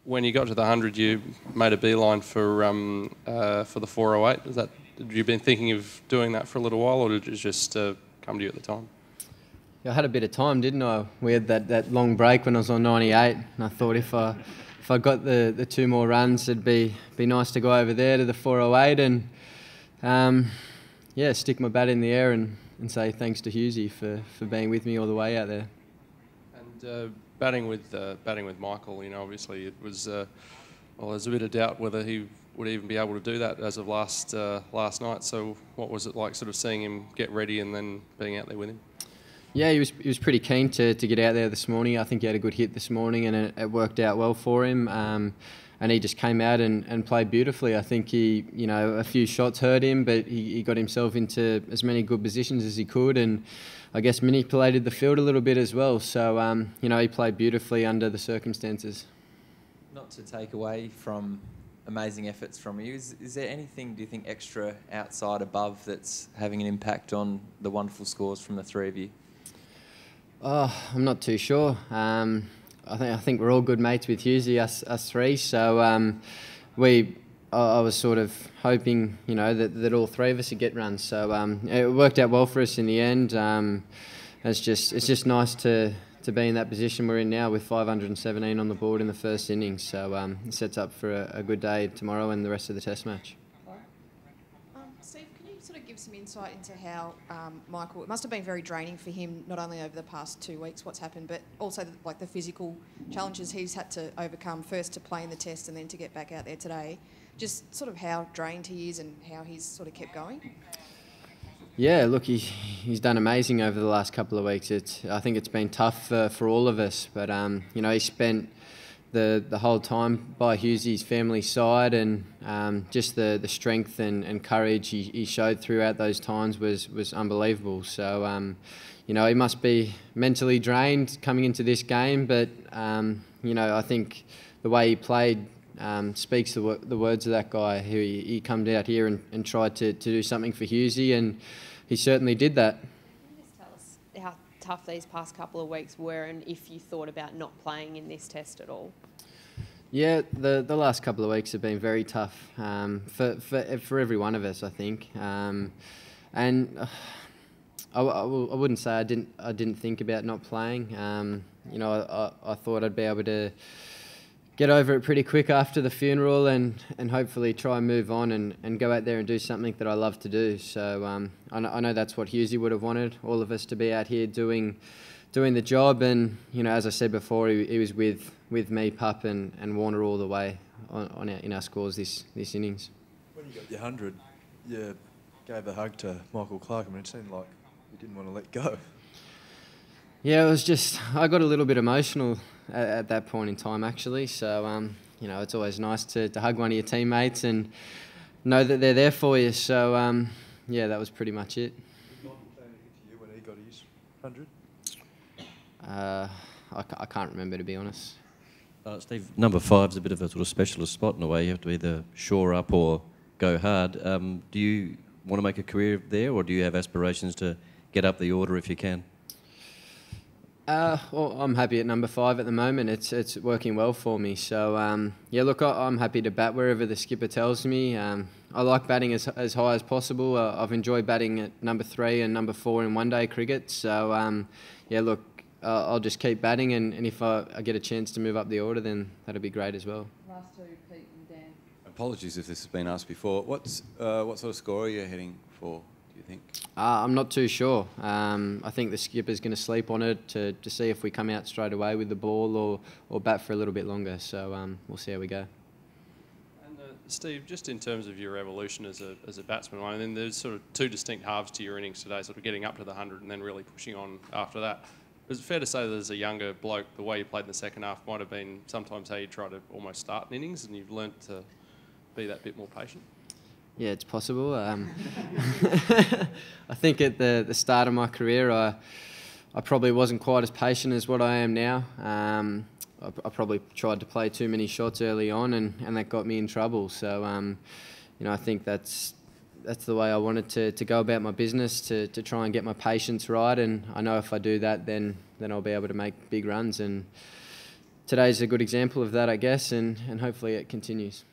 When you got to the 100, you made a beeline for the 408. Had you been thinking of doing that for a little while, or did it just come to you at the time? Yeah, I had a bit of time, didn't I? We had that long break when I was on 98, and I thought if I got the two more runs, it'd be nice to go over there to the 408 and stick my bat in the air and say thanks to Husey for being with me all the way out there. And batting with Michael, obviously it was there's a bit of doubt whether he would even be able to do that as of last night. So what was it like, sort of seeing him get ready and then being out there with him? Yeah, he was pretty keen to get out there this morning. I think he had a good hit this morning, and it worked out well for him. And he just came out and played beautifully. I think a few shots hurt him, but he got himself into as many good positions as he could, and I guess manipulated the field a little bit as well. So, he played beautifully under the circumstances. Not to take away from amazing efforts from you, is there anything, do you think, extra outside, above, that's having an impact on the wonderful scores from the three of you? Oh, I'm not too sure. I think we're all good mates with Husey, us three. So I was sort of hoping, that all three of us would get runs. So it worked out well for us in the end. It's just nice to be in that position we're in now with 517 on the board in the first innings. So it sets up for a good day tomorrow and the rest of the Test match. Steve, can you sort of give some insight into how Michael, it must have been very draining for him, not only over the past 2 weeks, what's happened, but also the physical challenges he's had to overcome, first to play in the Test and then to get back out there today. Just sort of how drained he is and how he's sort of kept going? Yeah, look, he's done amazing over the last couple of weeks. I think it's been tough for all of us, but he spent the whole time by Husey's family side, and just the strength and courage he showed throughout those times was unbelievable. So he must be mentally drained coming into this game, but I think the way he played speaks the words of that guy. He come out here and tried to do something for Husey, and he certainly did that. Can you just tell us how tough these past couple of weeks were, and if you thought about not playing in this Test at all? Yeah, the last couple of weeks have been very tough for every one of us, I think. And I wouldn't say I didn't think about not playing. I thought I'd be able to get over it pretty quick after the funeral and hopefully try and move on and go out there and do something that I love to do. So I know that's what Husey would have wanted, all of us to be out here doing the job. And, as I said before, he was with me, Pup and Warner all the way in our scores this innings. When you got your 100, you gave a hug to Michael Clarke. It seemed like you didn't want to let go. Yeah, it was just, I got a little bit emotional at that point in time, actually. So, it's always nice to hug one of your teammates and know that they're there for you. So, that was pretty much it. Did Michael say anything to you when he got his 100? I can't remember, to be honest. Steve, number 5's a bit of a sort of specialist spot in a way. You have to either shore up or go hard. Do you want to make a career there, or do you have aspirations to get up the order if you can? Well, I'm happy at number 5 at the moment. It's working well for me. So, look, I'm happy to bat wherever the skipper tells me. I like batting as high as possible. I've enjoyed batting at number 3 and number 4 in one-day cricket. So, look, I'll just keep batting, and if I get a chance to move up the order, then that'll be great as well. Last two, Pete and Dan. Apologies if this has been asked before. What sort of score are you heading for, do you think? I'm not too sure. I think the skipper's going to sleep on it to see if we come out straight away with the ball or bat for a little bit longer. So we'll see how we go. And Steve, just in terms of your evolution as a batsman, I mean, there's sort of two distinct halves to your innings today, sort of getting up to the 100 and then really pushing on after that. Is it fair to say that as a younger bloke, the way you played in the second half might have been sometimes how you try to almost start an innings, and you've learnt to be that bit more patient? Yeah, it's possible. I think at the start of my career, I probably wasn't quite as patient as what I am now. I probably tried to play too many shots early on, and that got me in trouble. So, I think that's the way I wanted to go about my business, to try and get my patience right. And I know if I do that, then I'll be able to make big runs. And today's a good example of that, I guess, and hopefully it continues.